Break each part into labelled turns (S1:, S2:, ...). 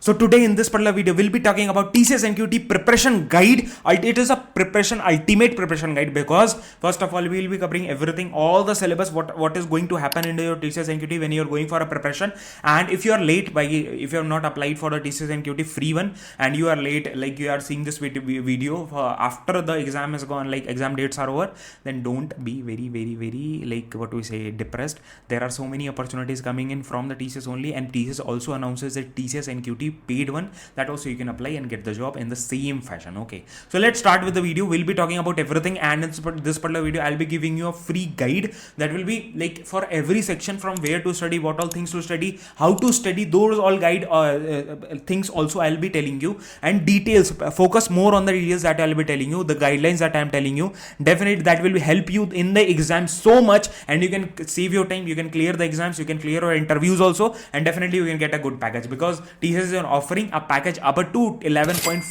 S1: So today in this particular video, we'll be talking about TCS NQT preparation guide. It is a preparation, ultimate preparation guide, because first of all, we will be covering everything, all the syllabus, what is going to happen in your TCS NQT when you are going for a preparation. And if you are late if you have not applied for the TCS NQT free one and you are late, like you are seeing this video after the exam is gone, like exam dates are over, then don't be very like what we say depressed. There are so many opportunities coming in from the TCS only, and TCS also announces that TCS NQT paid one, that also you can apply and get the job in the same fashion. Okay, so let's start with the video. We'll be talking about everything, and in this particular video I'll be giving you a free guide that will be like for every section, from where to study, what all things to study, how to study, those all guide things also I'll be telling you, and details, focus more on the details that I'll be telling you, the guidelines that I'm telling you. Definitely that will help you in the exam so much, and you can save your time, you can clear the exams, you can clear your interviews also, and definitely you can get a good package, because TCS is offering a package up to 11.4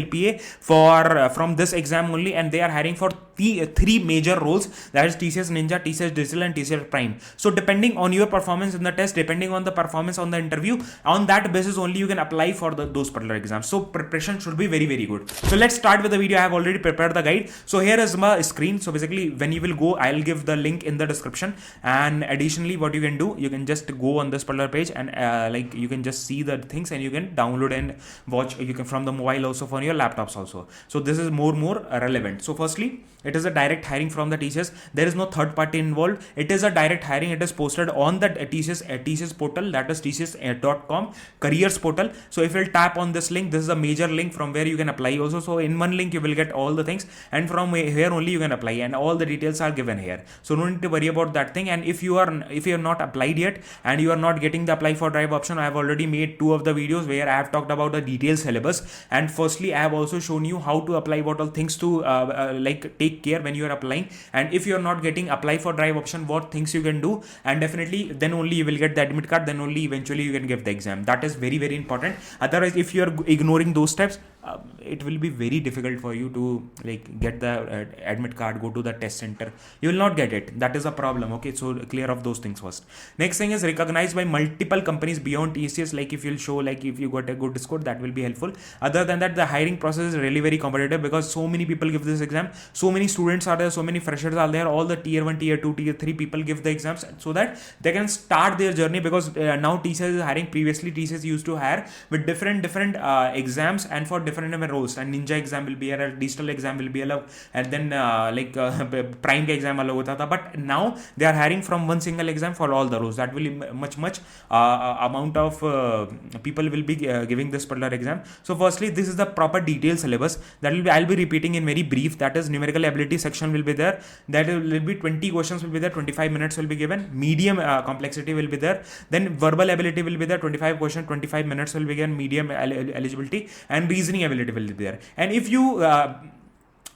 S1: LPA for from this exam only, and they are hiring for three major roles, that is TCS Ninja, TCS Digital, and TCS Prime. So depending on your performance in the test, depending on the performance on the interview, on that basis only you can apply for those particular exams. So preparation should be very good. So let's start with the video. I have already prepared the guide. So here is my screen. So basically when you will go, I'll give the link in the description, and additionally what you can do, you can just go on this particular page and like you can just see the things, and you can download and watch, you can from the mobile also, from your laptops also. So this is more relevant. So firstly, it is a direct hiring from the TCS. There is no third party involved. It is a direct hiring. It is posted on the TCS portal, that is TCS.com careers portal. So if you'll tap on this link, this is a major link from where you can apply also. So in one link you will get all the things, and from here only you can apply, and all the details are given here. So no need to worry about that thing. And if you have not applied yet and you are not getting the apply for drive option, I have already made 2 of the videos where I have talked about the detailed syllabus, and firstly I have also shown you how to apply, what all things to like take care when you are applying, and if you are not getting apply for drive option, what things you can do, and definitely then only you will get the admit card, then only eventually you can give the exam. That is very important. Otherwise, if you are ignoring those steps, it will be very difficult for you to like get the admit card, go to the test center, you will not get it. That is a problem. Okay, so clear of those things first. Next thing is recognized by multiple companies beyond TCS. Like if you'll show, like if you got a good score, that will be helpful. Other than that, the hiring process is really very competitive, because so many people give this exam, so many students are there, so many freshers are there, all the tier 1, tier 2, tier 3 people give the exams so that they can start their journey, because now TCS is hiring. Previously TCS used to hire with different exams and for different roles, and Ninja exam will be a digital exam will be allowed, and then Prime exam allow hota tha. But now they are hiring from one single exam for all the roles. That will much amount of people will be giving this particular exam. So firstly, this is the proper detailed syllabus that will be, I'll be repeating in very brief. That is numerical ability section will be there, that will be 20 questions will be there, 25 minutes will be given. Medium complexity will be there, then verbal ability will be there, 25 questions, 25 minutes will be given. Medium eligibility, and reasoning ability will be there. And if you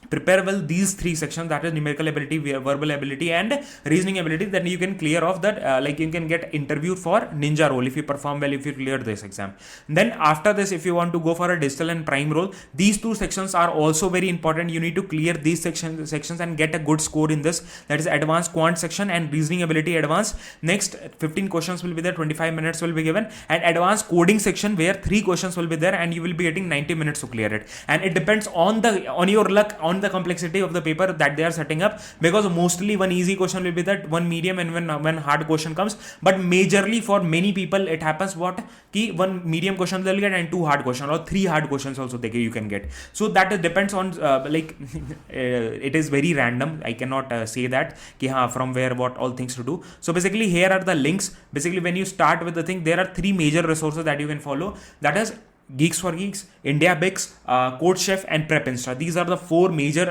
S1: prepare well these 3 sections, that is numerical ability, verbal ability, and reasoning ability, then you can clear off that like you can get interviewed for Ninja role if you perform well, if you clear this exam. Then after this, if you want to go for a digital and Prime role, these 2 sections are also very important. You need to clear these sections and get a good score in this, that is advanced quant section and reasoning ability advanced. Next 15 questions will be there, 25 minutes will be given, and advanced coding section where 3 questions will be there, and you will be getting 90 minutes to clear it. And it depends on your luck, on the complexity of the paper that they are setting up, because mostly one easy question will be that, one medium, and when hard question comes. But majorly for many people it happens what ki one medium question they'll get, and 2 hard questions, or 3 hard questions also you can get. So that depends on like it is very random. I cannot say that ki from where what all things to do. So basically here are the links. Basically when you start with the thing, there are 3 major resources that you can follow, that is Geeks for Geeks, IndiaBix, CodeChef, and PrepInsta. These are the 4 major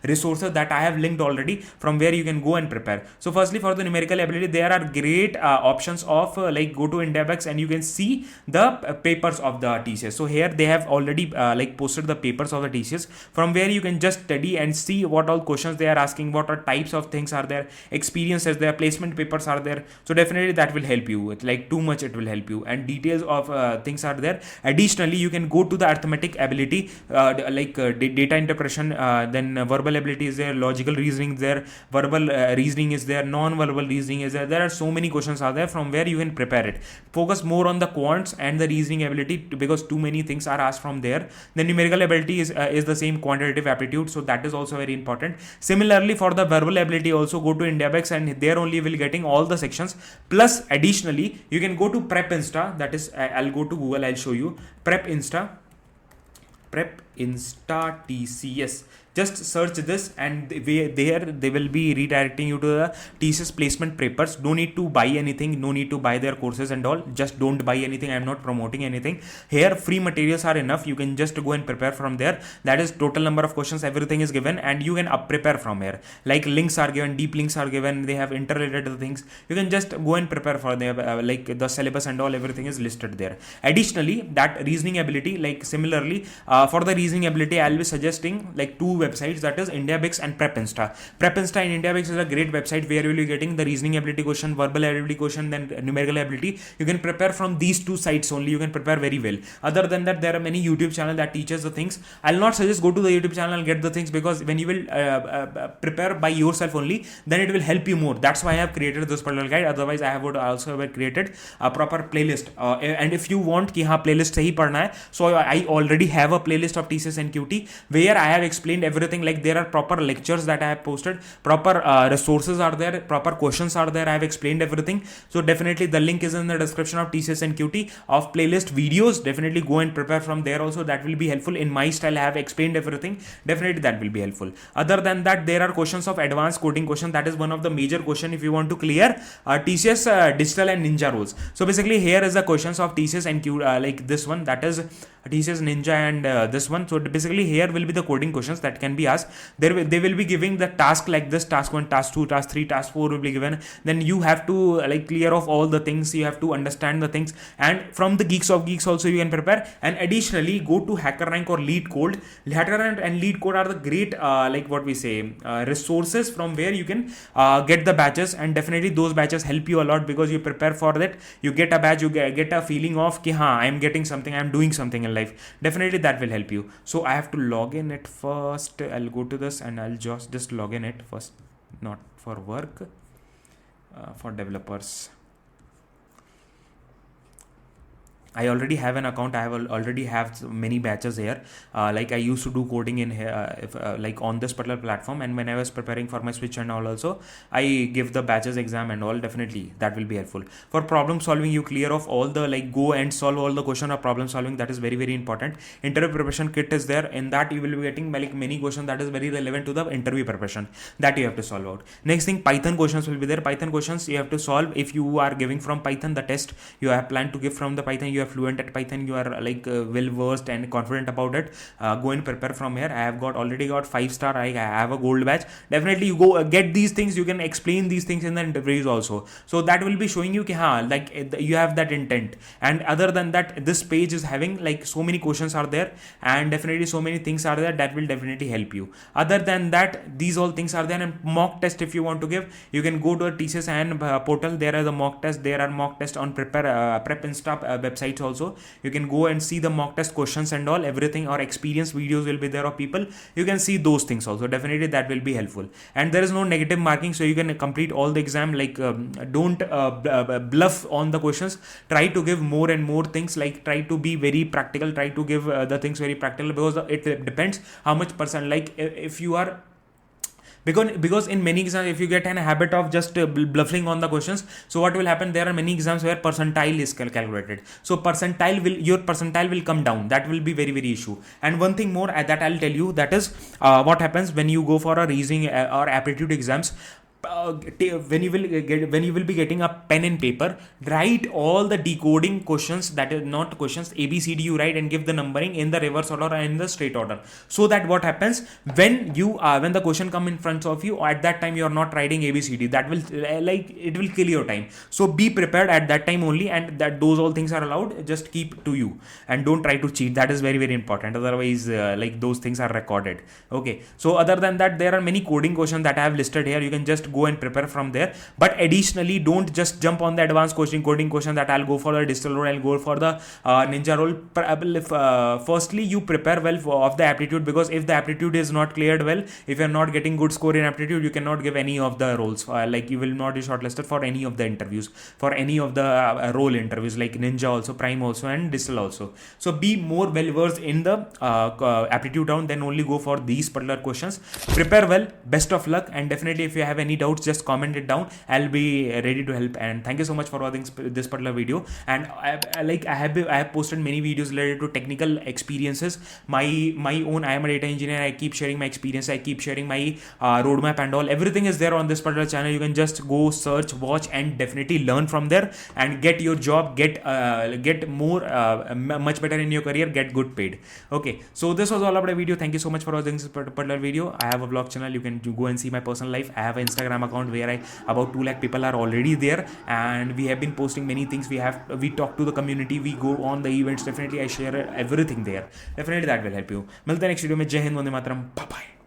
S1: resources that I have linked already, from where you can go and prepare. So firstly, for the numerical ability, there are great options of like go to IndiaBix and you can see the papers of the TCS. So here they have already like posted the papers of the TCS, from where you can just study and see what all questions they are asking, what are types of things are there, experiences there, placement papers are there. So definitely that will help you. It's like too much it will help you, and details of things things are there. Additionally, you can go to the arithmetic ability, data interpretation, then verbal ability is there, logical reasoning is there, verbal reasoning is there, non-verbal reasoning is there. There are so many questions are there from where you can prepare it. Focus more on the quants and the reasoning ability because too many things are asked from there. The numerical ability is the same quantitative aptitude, so that is also very important. Similarly, for the verbal ability, also go to IndiaBex, and there only will getting all the sections. Plus, additionally, you can go to Prep Insta. That is, I'll go to Google. I'll show you Prep Insta TCS. Just search this, and they will be redirecting you to the TCS placement papers. No need to buy anything, no need to buy their courses and all. Just don't buy anything. I'm not promoting anything here. Free materials are enough. You can just go and prepare from there. That is total number of questions, everything is given, and you can prepare from here. Like links are given, deep links are given, they have interrelated things. You can just go and prepare for them, like the syllabus and all, everything is listed there. Additionally, that reasoning ability, like similarly, for the reasoning ability, I'll be suggesting like two websites, that is IndiaBix and Prep Insta. Prep Insta and IndiaBix is a great website where you will be getting the reasoning ability question, verbal ability question, then numerical ability. You can prepare from these two sites only. You can prepare very well. Other than that, there are many YouTube channels that teaches the things. I'll not suggest go to the YouTube channel and get the things, because when you will prepare by yourself only, then it will help you more. That's why I have created this particular guide. Otherwise, I would also have created a proper playlist. And if you want कि हाँ playlist से ही पढ़ना है, so I already have a playlist of TCS and QT where I have explained everything. Like there are proper lectures that I have posted, proper resources are there, proper questions are there. I have explained everything. So definitely the link is in the description of TCS and QT of playlist videos. Definitely go and prepare from there also. That will be helpful. In my style, I have explained everything. Definitely that will be helpful. Other than that, there are questions of advanced coding question. That is one of the major question if you want to clear TCS digital and ninja roles. So basically here is the questions of TCS and Q, like this one, that is TCS Ninja and this one. So basically here will be the coding questions that can be asked. They will be giving the task like this: task 1, task 2, task 3, task 4 will be given. Then you have to like clear off all the things. You have to understand the things, and from the Geeks of Geeks also you can prepare. And additionally, go to HackerRank or LeetCode. HackerRank and LeetCode are the great resources from where you can get the badges, and definitely those badges help you a lot because you prepare for that. You get a badge, you get a feeling of ki I am getting something, I am doing something in life. Definitely that will help you. So I have to log in it first. I'll go to this and I'll just log in it first, not for work, for developers. I already have an account. I have already have many batches here. Like I used to do coding in here, like on this particular platform. And when I was preparing for my switch and all, also I give the batches exam and all. Definitely that will be helpful for problem solving. You clear off all the like go and solve all the question of problem solving. That is very very important. Interview preparation kit is there. In that you will be getting like many questions that is very relevant to the interview preparation that you have to solve out. Next thing, Python questions will be there. Python questions you have to solve. If you are giving from Python, the test you have planned to give from the Python, you are fluent at Python, you are like well versed and confident about it, go and prepare from here. I have already got 5-star. I have a gold badge. Definitely you go get these things. You can explain these things in the interviews also, so that will be showing you like you have that intent. And other than that, this page is having like so many questions are there, and definitely so many things are there that will definitely help you. Other than that, these all things are there. And mock test, if you want to give, you can go to a TCS and portal. There are the mock tests. There are mock tests on Prep Insta websites also. You can go and see the mock test questions and all, everything, or experience videos will be there of people. You can see those things also. Definitely that will be helpful. And there is no negative marking, so you can complete all the exam. Like don't bluff on the questions. Try to give more and more things. Like try to be very practical. Try to give the things very practical, because it depends how much percent. Like if you are, because in many exams, if you get an habit of just bluffing on the questions, so what will happen, there are many exams where percentile is calculated. So your percentile will come down. That will be very very issue. And one thing more that I'll tell you, that is what happens when you go for a reasoning or aptitude exams. When you will be getting a pen and paper, write all the decoding questions, that is not questions, ABCD you write, and give the numbering in the reverse order and in the straight order, so that what happens when the question come in front of you, at that time you are not writing ABCD. That will it will kill your time. So be prepared at that time only, and that those all things are allowed. Just keep to you and don't try to cheat. That is very very important. Otherwise like those things are recorded. Okay, so other than that, there are many coding questions that I have listed here. You can just just go and prepare from there. But additionally, don't just jump on the advanced coding question that I'll go for the digital role, I'll go for the ninja role. Firstly, you prepare well of the aptitude, because if the aptitude is not cleared well, if you're not getting good score in aptitude, you cannot give any of the roles. Like you will not be shortlisted for any of the interviews, for any of the role interviews, like ninja also, prime also, and digital also. So be more well versed in the aptitude round, then only go for these particular questions. Prepare well, best of luck, and definitely if you have any doubts, just comment it down. I'll be ready to help. And thank you so much for watching this particular video. And I have posted many videos related to technical experiences, my own. I am a data engineer, I keep sharing my experience, I keep sharing my roadmap and all. Everything is there on this particular channel. You can just go search, watch, and definitely learn from there and get your job, get more much better in your career, get good paid. Okay, so this was all about the video. Thank you so much for watching this particular video. I have a vlog channel, you can go and see my personal life. I have an Instagram account where about 2 lakh people are already there, and we have been posting many things. We talk to the community, we go on the events. Definitely I share everything there. Definitely that will help you. मिलते हैं next video में. जय Hind, Vande Mataram, bye bye.